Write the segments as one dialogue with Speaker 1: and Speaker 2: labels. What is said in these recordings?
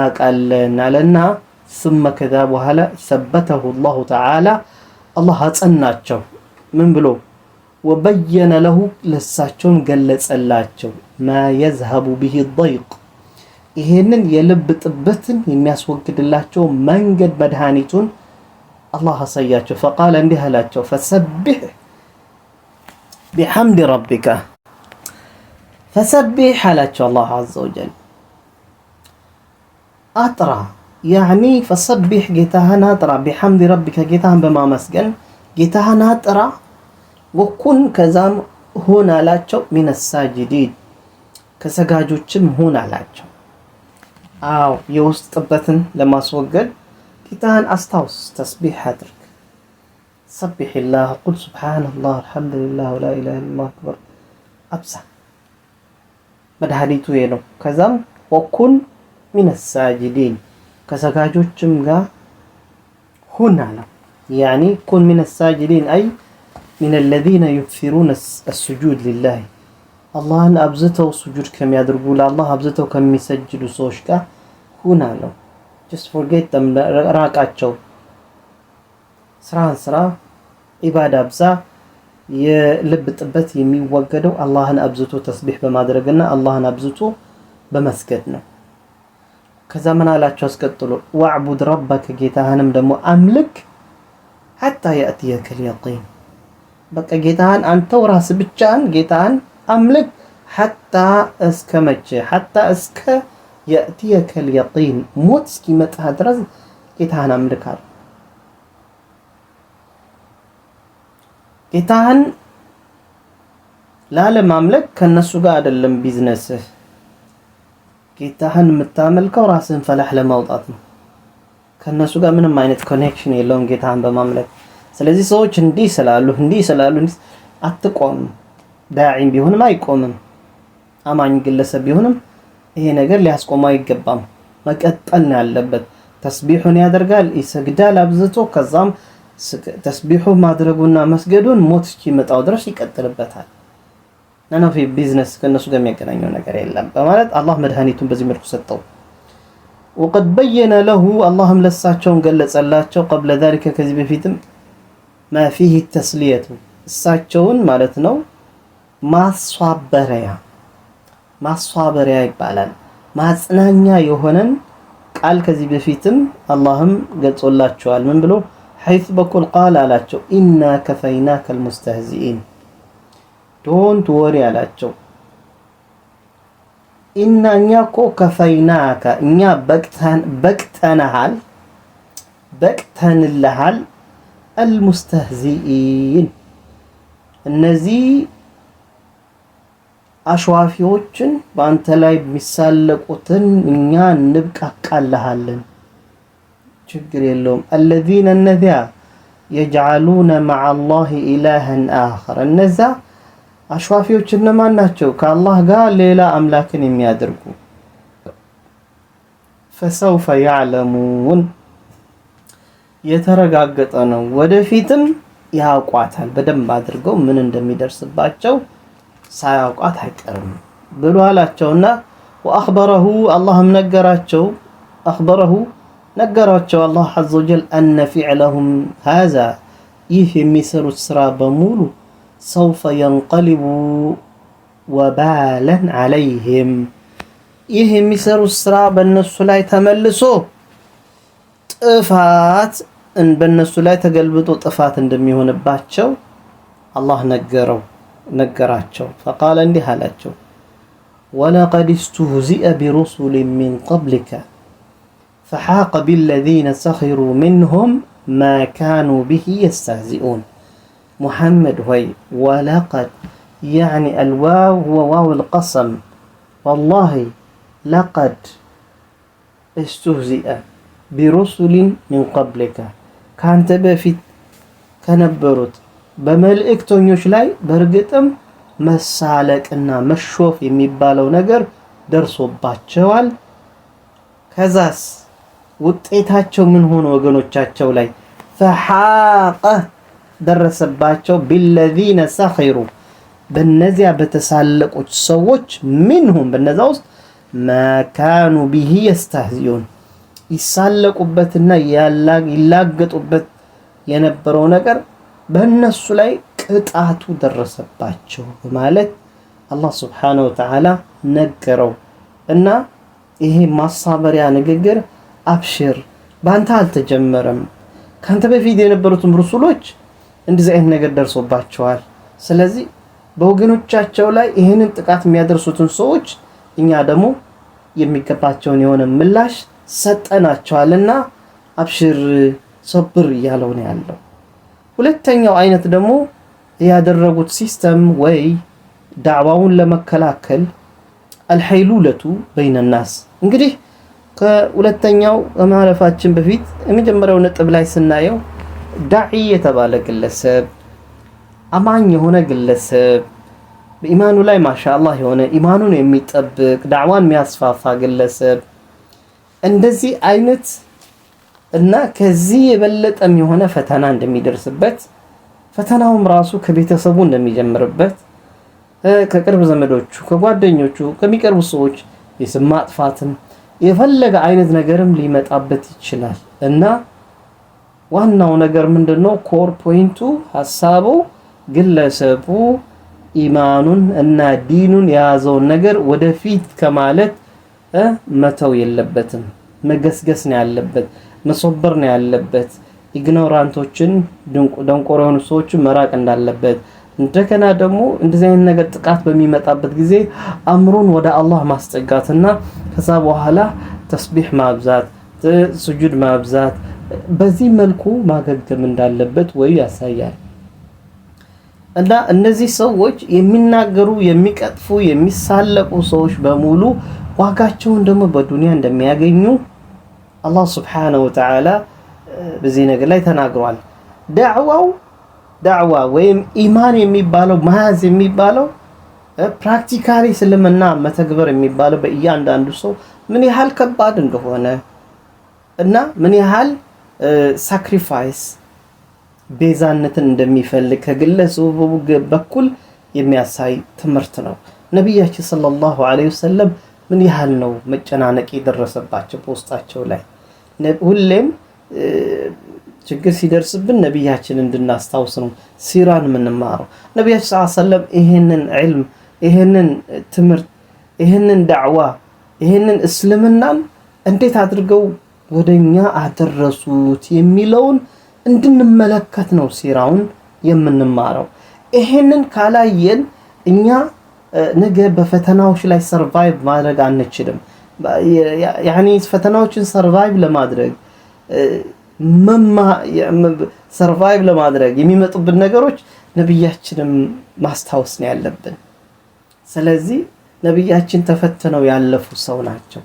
Speaker 1: قالنا لنا ثم كذا بهلا ثبته الله تعالى الله أصنعቸው من بلو وبين له لساتهم ገለጸላቸው ما يذهب به الضيق ይሄንን የልብ ጥበትን የሚያስወግድላቸው መንገድ መድኃኒቱን الله አሳያቸው فقال እንዲህ አላቸው فسبح بحمد ربك فسبح አላቸው الله عز وجل أطرى يعني فسبح جيتهنا أطرى بحمد ربك جيتهن بمامسجن جيتهنا أطرى وكن كزام هنا لاتشو من الساجدين كسجاجوتشم هنا لاتشو يوستبتن لما سوجد جيتهن أستوس تسبيح هدرك سبح الله قل سبحان الله الحمد لله ولا إله إلا الله أكبر أبسا مدهاليتو ينو كزام وكن من الساجدين كسجاجوتشم جا هنا لا يعني كن من الساجدين أي من الذين يكثرون السجود لله الله أن أبزته السجود كم يدربوا الله أبزته كم يسجدوا سوشكا هنا لا just forget them راكاتشو سرا عبادة أبزا يلب طبت يمي وجدوا الله أن أبزته تسبيح بمادرجنا الله أن أبزته بمسجدنا كذا من على تشكتلو واعبد ربك جيتهانم دمو أملك حتى يأتيك اليقين بقى جيتهان أنت وراس بتشان جيتهان أملك حتى اسكمتش حتى اسك يأتيك اليقين موت سكيمت هدرز جيتهان أملك هذا جيتهان لا لما أملك كان الناس قاعد اللي بيزنسه ጌታህን የምታመልከው ራስን ፈላህ ለማውጣት ነው ከነሱ ጋር ምንም አይነት ኮኔክሽን የለውም ጌታህን በማምለክ ስለዚህ ሰዎች እንዲህ ስላሉ አትቆም ዳዒም ቢሆንም አይቆምም አማኝ ግለሰብ ቢሆንም ይሄ ነገር ሊያስቆመው አይገባም መቀጠል ነው ያለበት ተስቢሁን ያደርጋል ይሰግዳል አብዝቶ ከዛም ተስቢሁ ማድረጉና መስገዱን ሞት እስኪመጣው ድረስ ይቀጥልበታል أنا في بيزنس كنا سوق ميكانيو نكر يلا بمالت الله مدهانيتهم بزي ملكو ستو وقد بين له اللهم لساتشون قال لساتشو قبل ذلك كذب فيتم ما فيه التسلية ساتشون مالتنو ما صابريا يبالان ما صنانيا يهونن قال كذب فيتم اللهم قال صلاتشو من بلو حيث بكل قال علاتشو إنا كفيناك المستهزئين don't worry አላቸው እኛ እኮ ከፈይናካ እኛ በቅተንልሃል المستهزئين እነዚህ አሽዋፊዎችን በአንተ ላይ የሚሳለቁትን እኛ እንብቃቃለሃለን ችግር የለውም الذين الذين يجعلون مع الله إلها آخر እነዛ አሽዋፊዎች እነማን ናቸው ከአላህ ጋር ሌላ አምላክን የሚያደርጉ فسوف يعلمون የተረጋገጠ ነው ወደፊትም ያውቋታል በደንብ አድርገው ምን እንደሚደርስባቸው ሳያውቋት አይቀርም ብሎ አላቸውና واخبره اللهم ነገራቸው الله عز وجل ان فعلهم هذا ይህ የሚሰሩት ስራ በሙሉ سوف ينقلب وبالا عليهم ይህ የሚሰሩት ስራ በእነሱ ላይ ተመልሶ ጥፋት በእነሱ ላይ ተገልብጦ ጥፋት እንደሚሆንባቸው አላህ ነገራቸው فقال እንዲህ አላቸው ولقد استهزئ برسل من قبلك فحاق بالذين سخروا منهم ما كانوا به يستهزئون محمد هوي ولقد يعني الواو هو واو القسم والله لقد استهزئ برسل من قبلك كانت بفيت كنبرت بملئكتኞች ላይ በርግጥም መሳለቅና መሾፍ የሚባለው ነገር ደርሶባቸዋል ከዛስ ውጤታቸው ምን ሆነ ወገኖቻቸው ላይ فحاق ደረሰባቸው بالذين سخروا በነዚያ በተሳለቁት ሰዎች منهم በነዛ ውስጥ ما كانوا به يستهزئون ይሳለቁበትና ይላገጡበት የነበረው ነገር በእነሱ ላይ ቅጣቱ ደረሰባቸው በማለት አላህ Subhanahu Wa Ta'ala ነገረው እና ይሄ ማሳበሪያ ንግግር አብሽር ባንተ አልተጀመረም ካንተ በፊት የነበሩትም ረሱሎች እንደዚህ አይነት ነገር ደርሶባቸዋል ስለዚህ በወገኖቻቸው ላይ ይሄንን ጥቃት የሚያደርሱትን ሰዎች እኛ ደግሞ የሚገባቸውን የሆነ ምላሽ ሰጠናቸዋልና አብሽር ሰብር ያለው ነው ያለው ሁለተኛው አይነት ደግሞ ያደረጉት ሲስተም ወይ ዳዕዋውን ለመከላከል الحيلولة بين الناس እንግዲህ ከሁለተኛው ማለፋችን በፊት የመጀመሪያው ነጥብ ላይ ስናየው ዳዒ የተባለ ግለሰብ አማኝ የሆነ ግለሰብ በኢማኑ ላይ ማሻአላህ የሆነ ኢማኑን የሚጠብቅ ዳዕዋን የሚያስፋፋ ግለሰብ እንደዚህ አይነት እና ከዚህ የበለጠም የሆነ ፈተና እንደሚደርስበት ፈተናውም ራሱ ከቤተሰቡ እንደሚጀምርበት ከቅርብ ዘመዶቹ ከጓደኞቹ ከሚቀርቡ ሰዎች የስም ማጥፋትም የፈለገ አይነት ነገርም ሊመጣበት ይችላል እና ዋናው ነገር ምንድነው ኮር ፖይንቱ ሐሳቡ ግለሰቡ ኢማኑን እና ዲኑን ያዘውን ነገር ወደፊት ከማለት መተው የለበትም መገስገስ ነው ያለበት መሶበር ነው ያለበት ኢግኖራንቶችን ደንቆሮውን ሰዎች መራቅ እንዳለበት እንደገና ደግሞ እንደዚህ አይነት ነገር ጥቃት በሚመጣበት ጊዜ አምሩን ወደ አላህ ማስጠጋትና ከዛ በኋላ ተስቢህ ማብዛት ስጁድ ማብዛት በዚህ መልኩ ማገገም እንዳለበት ወይ ያሳያል እና እነዚህ ሰዎች የሚናገሩ የሚቀጥፉ የሚሳለቁ ሰዎች በሙሉ ዋጋቸውን ደግሞ በዱንያ እንደሚያገኙ አላህ Subhanahu Wa Ta'ala በዚህ ነገር ላይ ተናግሯል ዳዕዋ ወይም ኢማን የሚባለው ማዝ የሚባለው ፕራክቲካሊ ስለምና መተግበር የሚባለው በእያንዳንዱ ሰው ምን ያህል ከባድ እንደሆነ እና ምን ያህል ሳክሪፋይስ ቤዛነትን እንደሚፈልግ ከግለሰቡ በኩል የሚያሳይ ትምህርት ነው ነብያችን ሰለላሁ ዐለይሂ ወሰለም ምን ያህል ነው መጨናነቅ የደረሰባቸው ፖስታቸው ላይ ሁሌም ችግር ሲደርስብን ነብያችን እንድናስታውስ ነው ሲራን ምንማረው ነብያችን ሰለላሁ ዐለይሂ ወሰለም ይሄንን ዒልም ይሄንን ትምህርት ይሄንን ዳዕዋ ይሄንን እስልምናን እንዴት አድርገው ወደኛ አደረሱት የሚለውን እንድንመለከት ነው ሲራውን የምንማረው ይሄንን ካላየን እኛ ነገ በፈተናዎች ላይ ሰርቫይቭ ማድረግ አንችልም يعني ፈተናዎችን ሰርቫይቭ ለማድረግ ሰርቫይቭ ለማድረግ የሚመጡብን ነገሮች ነብያችንም ማስታወስ ነው ያለብን ስለዚህ ነብያችን ተፈተነው ያለፉ ሰው ናቸው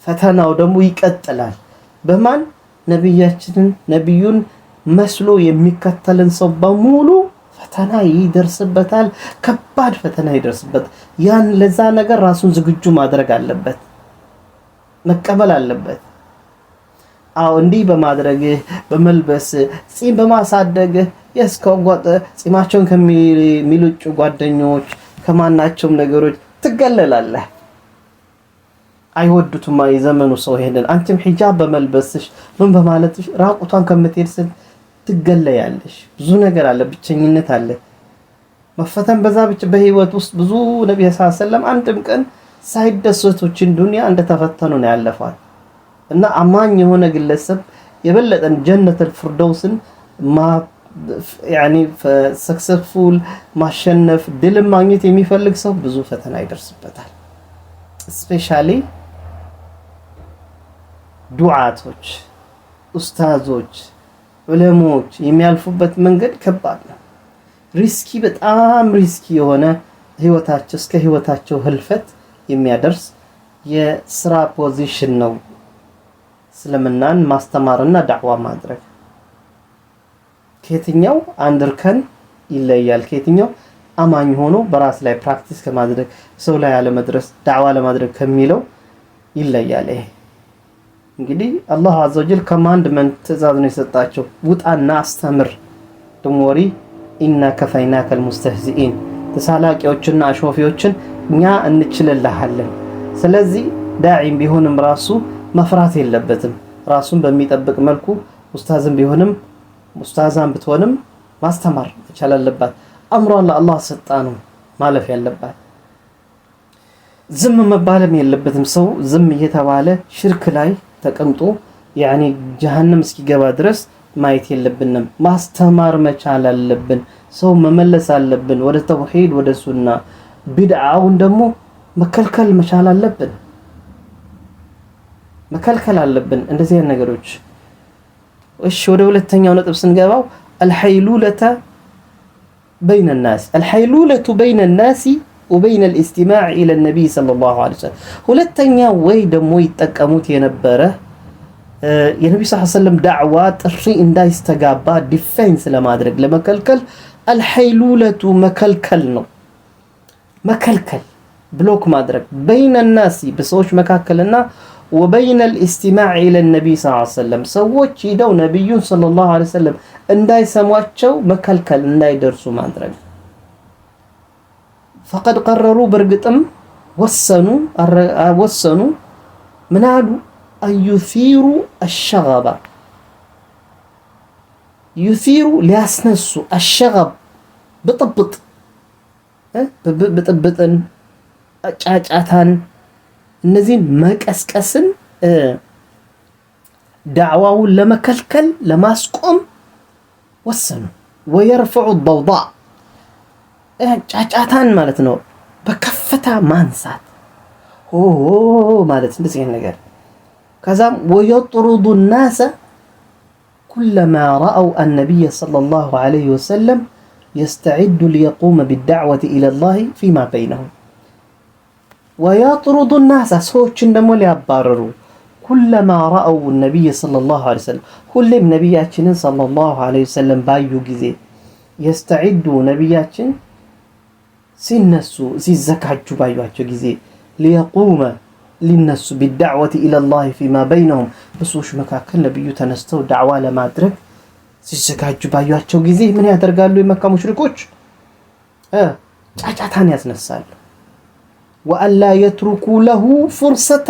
Speaker 1: ፈተናው ደግሞ ይቀጥላል በማን ነብያችንን ነብዩን መስሎ የሚከተልን ሰው በሙሉ ፈተና ይደርስበታል ከባድ ፈተና ይደርስበት ያን ለዛ ነገር ራሱን ዝግጁ ማድረግ አለበት መቀበል አለበት አው እንዲህ በማድረግ በመልበስ ጺም በማሳደግ የስከወጥ ጺማቸውን ከሚሉጭ ጓደኞች ከማናቸውም ነገሮች ትገለላለህ አይወዱትም የዘመኑ ሰው ይሄንን አንተም ሒጃብ በመልበስሽ ምን በማለትሽ ራቁቷን ከምትሄድስ ትገለያለሽ ብዙ ነገር አለ ብቸኝነት አለ መፈተን በዛ ብቻ በህይወት ውስጥ ብዙ ነብዩ ሰለላሁ ዐለይሂ ወሰለም አንድም ቀን ሳይደሰቱችን ዱንያ እንደተፈተኑ ነው ያለፋት እና አማኝ የሆነ ግለሰብ የበለጠን ጀነተል ፍርደውስን يعني successful ማሸነፍ ድል ማግኘት የሚፈልግ ሰው ብዙ ፈተና ይደርስበታል especially ዱዓቶች ኡስታዞች ዑለሞች የሚያልፉበት መንገድ ከባድ ነው ሪስኪ በጣም ሪስኪ የሆነ ህይወታቸው እስከ ህይወታቸው ህልፈት የሚያደርስ የስራ ፖዚሽን ነው ስለምናን ማስተማርና ዳዕዋ ማድረግ ከየትኛው አንድርከን ይለያል ከየትኛው አማኝ ሆኖ በራስ ላይ ፕራክቲስ ከማድረግ ሰው ላይ ያለ መድረስ ዳዕዋ ለማድረግ ከሚለው ይለያል ይሄ እንግዲህ አላህ አዘወጀል ኮማንድመንት ትእዛዝ ነው የሰጣቸው ውጣና አስተምር ደሞሪ ኢና ከፈይናከል ሙስተህዚኢን ተሳላቂዎችና አሾፊዎችን እኛ እንችልልሃለን ስለዚህ ዳዒም ቢሆንም ራሱ መፍራት የለበትም ራሱን በሚጠብቅ መልኩ ኡስታዝም ቢሆንም ኡስታዛም ብትሆንም ማስተማር መቻል አለባት አምሯን ለአላህ ሰጣ ነው ማለፍ ያለባት ዝም መባለም የለበትም ሰው ዝም እየተባለ ሽርክ ላይ ተቀምጦ ያኒ ጀሃነም እስኪገባ ድረስ ማየት የለብንም ማስተማር መቻል አለብን ሰው መመለስ አለብን ወደ ተውሂድ ወደ ሱና ቢድዓውን ደግሞ መከልከል መቻል አለብን መከልከል አለብን እንደዚህ አይነት ነገሮች እሺ ወደ ሁለተኛው ነጥብ ስንገባው الحيلولة بين الناس الحيلولة بين الناس وبين الاستماع إلى النبي صلى الله عليه وسلم ሁለተኛው ወይ ደግሞ ይጠቀሙት የነበረ የነብዩ ሰለላሁ ዐለይሂ ወሰለም ዳዕዋ ጥሪ እንዳይስተጋባ ዲፌንስ ለማድረግ ለመከልከል الحيلولة መከልከል ነው መከልከል ብሎክ ማድረግ بين الناس በሰዎች መካከልና وبين الاستماع الى النبي صلى الله عليه وسلم ሰዎች ሄደው ነብዩን ሰለላሁ ዐለይሂ ወሰለም እንዳይሰሟቸው መከልከል እንዳይደርሱ ማድረግ فقد قرروا برغطم وسنوا منالو ان يثيروا الشغب يثيروا لياسنسوا الشغب بطبطن ጫጫታን እነዚህን መቀስቀስን ዳዕዋውን ለመከልከል ለማስቆም ወሰኑ ويرفع الضوضاء ጫጫታን ማለት ነው በከፍታ ማንሳት ማለት እንደዚህ ነገር ከዛም ويطرد الناس كلما رأوا النبي صلى الله عليه وسلم يستعد ليقوم بالدعوة إلى الله فيما بينهم ويطرد الناس سوچن ደሞ ሊያባረሩ كلما رأوا النبي صلى الله عليه وسلم ሁሌም ነብያችንን صلى الله عليه وسلم ባዩ ጊዜ يستعد ነብያችን ሲነሱ ሲዘጋጁ ባዩአቸው ጊዜ ليقوم للناس بالدعوة إلى الله فيما بينهم በሰዎች መካከል ነብዩ ተነስተው ዳዕዋ ለማድረግ ሲዘጋጁ ባዩአቸው ጊዜ ምን ያደርጋሉ የመካ ሙሽሪኮች ጫጫታን ያስነሳሉ وألا يتركوا له فرصة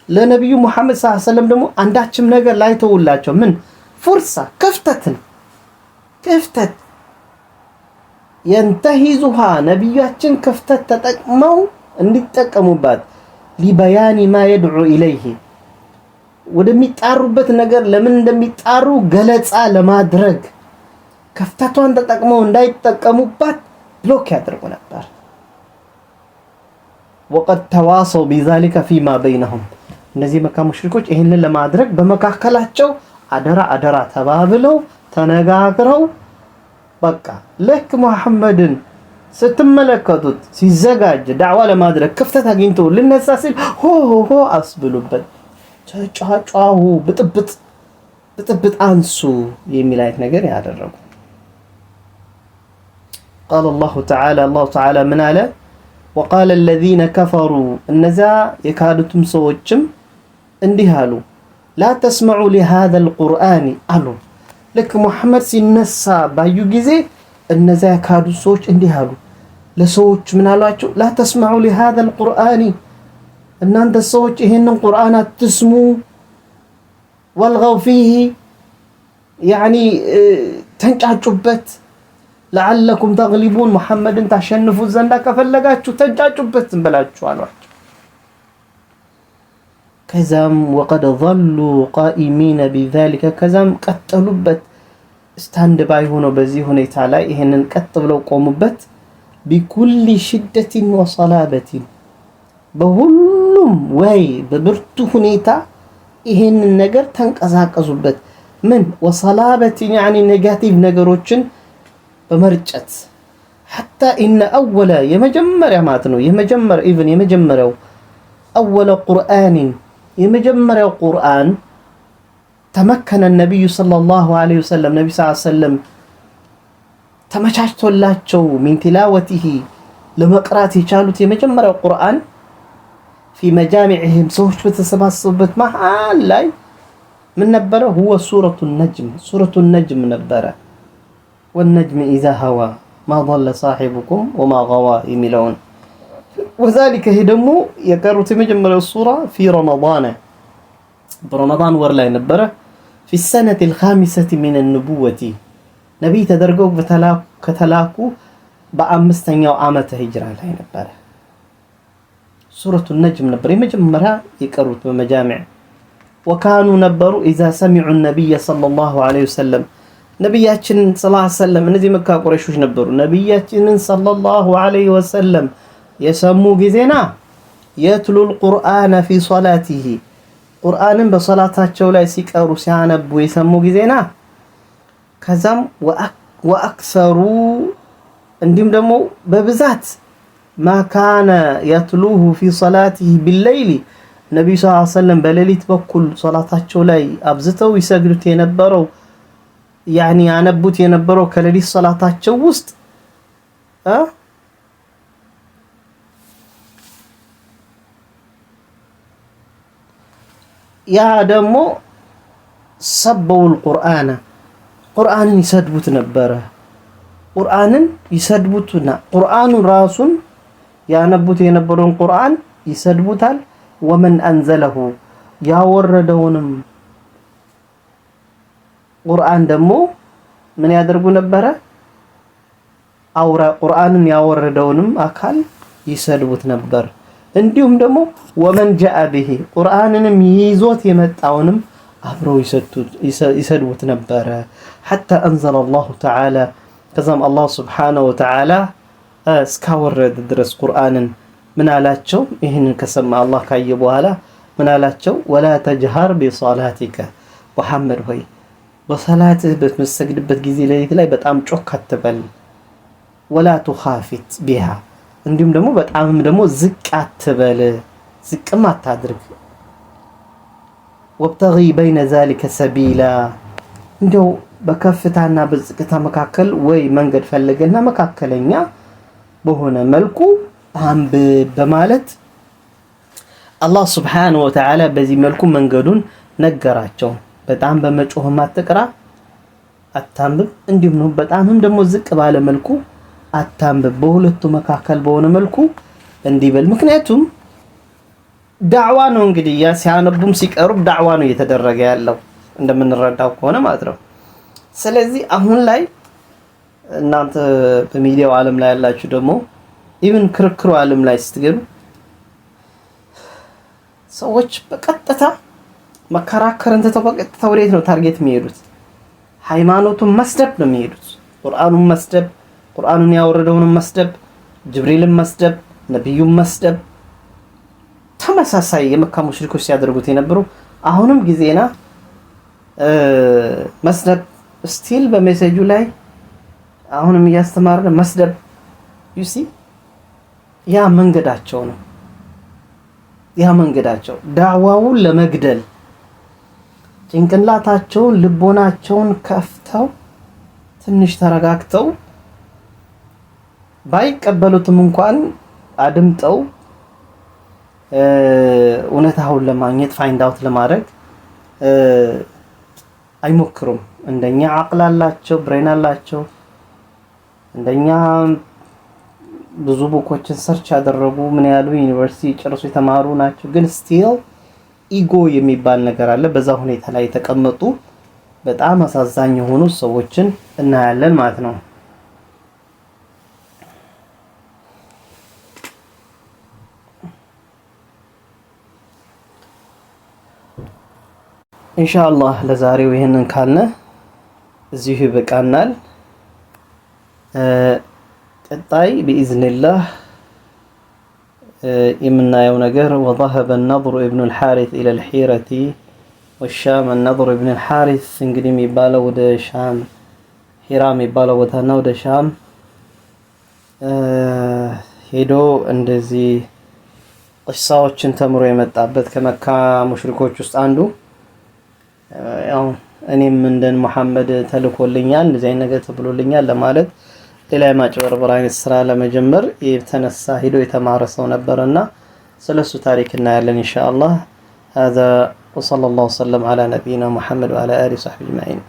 Speaker 1: لنبي محمد صلى الله عليه وسلم دمو عندهم ነገር ላይ ተውላቸው ምን فرصة كفتت ينتهزها ነብያችን كفتت ተጠቅመው እንዲጠቀሙባት لبيان ما يدعو إليه ወደሚጣሩበት ነገር ለምን እንደሚጣሩ ገለጻ ለማድረግ كفتቷን ተጠቅመው እንዳይጠቀሙባት ብሎክ ያደርጉ ነበር وقد تواصوا بذلك فيما بينهم እነዚህ መካ ሙሽሪኮች ይሄንን ለማድረግ በመካከላቸው አደራ ተባብለው ተነጋግረው በቃ ለክ መሐመድን ስትመለከቱት ሲዘጋጅ ዳዕዋ ለማድረግ ክፍተት አግኝቶ ልነሳ ሲል ሆ አስብሉበት ጫጫው ብጥብጥ አንሱ የሚል አይነት ነገር ያደረጉ قال الله تعالى من على وقال الذين كفروا النزا يكادتم سوچم እንዲህ አሉ لا تسمعوا لهذا القرآن አሉ ልክ ሙሐመድ ሲነሳ ባዩ ጊዜ እነዛ ያካዱ ሰዎች እንዲህ አሉ ለሰዎች ምን አሏቸው لا تسمعوا لهذا القرآن እናንተ ሰዎች ይሄንን ቁርአን አትስሙ والغوا فيه يعني ተንጫጩበት لعلكم تغلبون محمدን ታሸንፉ ዘንዳ ከፈለጋችሁ ተንጫጩበት እንበላችሁ አሏቸው ከዛም وقد ظلوا قائمين بذلك ከዛም ቀጠሉበት ስታንድ ባይ ሆኖ በዚህ ሁኔታ ላይ ይሄንን ቀጥ ብለው ቆሙበት بكل شدة وصلابة በሁሉም ወይ በብርቱ ሁኔታ ይሄንን ነገር ተንቀሳቀሱበት ምን وصلابة يعني ኔጋቲቭ ነገሮችን በመርጨት حتى ان اول የመጀመሪያ ማለት ነው የመጀመሪያው اول قرآن የመጀመሪያው ቁርአን ተመከነ ነብዩ ሰለላሁ ዐለይሂ ወሰለም ነብዩ ሰለላሁ ዐለይሂ ወሰለም ተመቻችቶላቸው من تلاوته ለመቅራት የቻሉት የመጀመሪያው ቁርአን في مجامعهم ሰዎች በተሰባሰቡበት መሃል ላይ ምን ነበር هو سورة النجم ነበር والنجم إذا هوى ما ضل صاحبكم وما غوى የሚለውን وذلك هي دمو يقروا تمجمل الصورة في رمضان برمضان ورلا ينبره في السنة الخامسة من النبوة نبي تدرجوا كتلاكو بأمستنيو عامة هجرة لا ينبره سورة النجم نبري مجمرها يقروا بمجامع وكانوا نبروا إذا سمعوا النبي صلى الله عليه وسلم نبياتنا صلى الله عليه وسلم الذي مكة قريشوش نبروا نبياتنا صلى الله عليه وسلم يسموا جزينا يتلو القرآن في صلاته قرآن بصلاتاتቸው ላይ ሲቀሩ ሲያነቡ የሰሙ ጊዜና ከዛም ወአክሰሩ እንዲም ደግሞ በብዛት ما كان يتلوه في صلاته بالليل ነብዩ ሰለላሁ ዐለይሂ ወሰለም በሌሊት በኩል ሶላታቸው ላይ አብዝተው ይሰግዱት የነበረው ያኒ ያነቡት የነበረው ከሌሊት ሶላታቸው ውስጥ ያ ደግሞ ሰበውል ቁርአንን ይሰድቡት ነበረ ቁርአንን ይሰድቡትና ቁርአኑን ራሱን ያነቡት የነበረውን ቁርአን ይሰድቡታል ወመን አንዘለሁ ያወረደውንም ቁርአን ደግሞ ምን ያደርጉ ነበረ አውራ ቁርአንን ያወረደውንም አካል ይሰድቡት ነበር እንዲሁም ደግሞ ወመን ጃአ به ቁርአንንም ይዞት የመጣውንም አብረው ይሰድቡት ነበር حتى انزل الله تعالى ከዛም አላህ Subhanahu Wa Ta'ala እስካወረደ ድረስ ቁርአንን ምን አላቸው ይሄንን ከሰማ አላህ ካየ በኋላ ምን አላቸው ولا تجهر بصلاتك محمد ሆይ በሰላትህ በምትሰግድበት ጊዜ ሌሊት ላይ በጣም ጮክ አትበል ولا تخافت بها እንዲሁም ደግሞ በጣምም ደግሞ ዝቅ አትበል ዝቅም አታድርግ وابتغي بين ذلك سبيلا እንደው በከፍታና በዝቅታ መካከል ወይ መንገድ ፈልገና መካከለኛ በሆነ መልኩ አንብ በማለት አላህ Subhanahu Wa Ta'ala በዚህ መልኩ መንገዱን ነገራቸው በጣም በመጮህም አትቅራ አታንብብ እንዲሁም ነው በጣምም ደግሞ ዝቅ ባለ መልኩ አታንብብ በሁለቱ መካከል በሆነ መልኩ እንዲበል ምክንያቱም ዳዕዋ ነው እንግዲህ ያ ሲያነቡም ሲቀሩም ዳዕዋ ነው እየተደረገ ያለው እንደምንረዳው ከሆነ ማለት ነው ስለዚህ አሁን ላይ እናንተ በሚዲያው ዓለም ላይ ያላችሁ ደግሞ ኢቭን ክርክሩ ዓለም ላይ ስትገቡ ሰዎች በቀጥታ መከራከርን ተተበቀጥታ ወዴት ነው ታርጌት የሚሄዱት ሃይማኖቱን መስደብ ነው የሚሄዱት ቁርአኑን መስደብ ቁርአኑን ያወረደውን መስደብ ጅብሪልን መስደብ ነብዩን መስደብ ተመሳሳይ የመካ ሙሽሪኮች ሲያደርጉት የነበሩ አሁንም ጊዜና መስደብ ስቲል በሜሴጁ ላይ አሁንም ያስተማረ መስደብ you see ያ መንገዳቸው ነው ያ መንገዳቸው ዳዕዋውን ለመግደል ጭንቅላታቸውን ልቦናቸውን ከፍተው ትንሽ ተረጋግተው ባይቀበሉትም እንኳን አድምጠው እውነታውን ለማግኘት ፋይንድ አውት ለማድረግ አይሞክሩም እንደኛ አቅል አላቸው ብሬን አላቸው እንደኛ ብዙ ቡኮችን ሰርች ያደረጉ ምን ያሉ ዩኒቨርሲቲ ጨርሶ የተማሩ ናቸው ግን ስቲል ኢጎ የሚባል ነገር አለ በዛ ሁኔታ ላይ የተቀመጡ በጣም አሳዛኝ የሆኑ ሰዎችን እናያለን ማለት ነው ኢንሻአላህ ለዛሬው ይሄንን ካልነ እዚሁ ይበቃናል ቀጣይ بإذنillah የምናየው ነገር وذهب النضر ابن الحارث إلى الحيرة والشام النضر ابن الحارث እንግዲህ የሚባለው ወደ ሻም ሂራ የሚባለው ቦታና ወደ ሻም ሄዶ እንደዚህ ቂሳዎችን ተምሮ የመጣበት ከመካ ሙሽሪኮች ውስጥ አንዱ ያው እኔም እንደን መሐመድ ተልኮልኛል እንደዚህ አይነት ነገር ተብሎልኛል ለማለት ሌላ ማጭበርበር አይነት ስራ ለመጀመር የተነሳ ሄዶ የተማረ ሰው ነበርና ስለሱ ታሪክ እናያለን ኢንሻአላህ هذا وصلى الله وسلم على نبينا محمد وعلى اله وصحبه اجمعين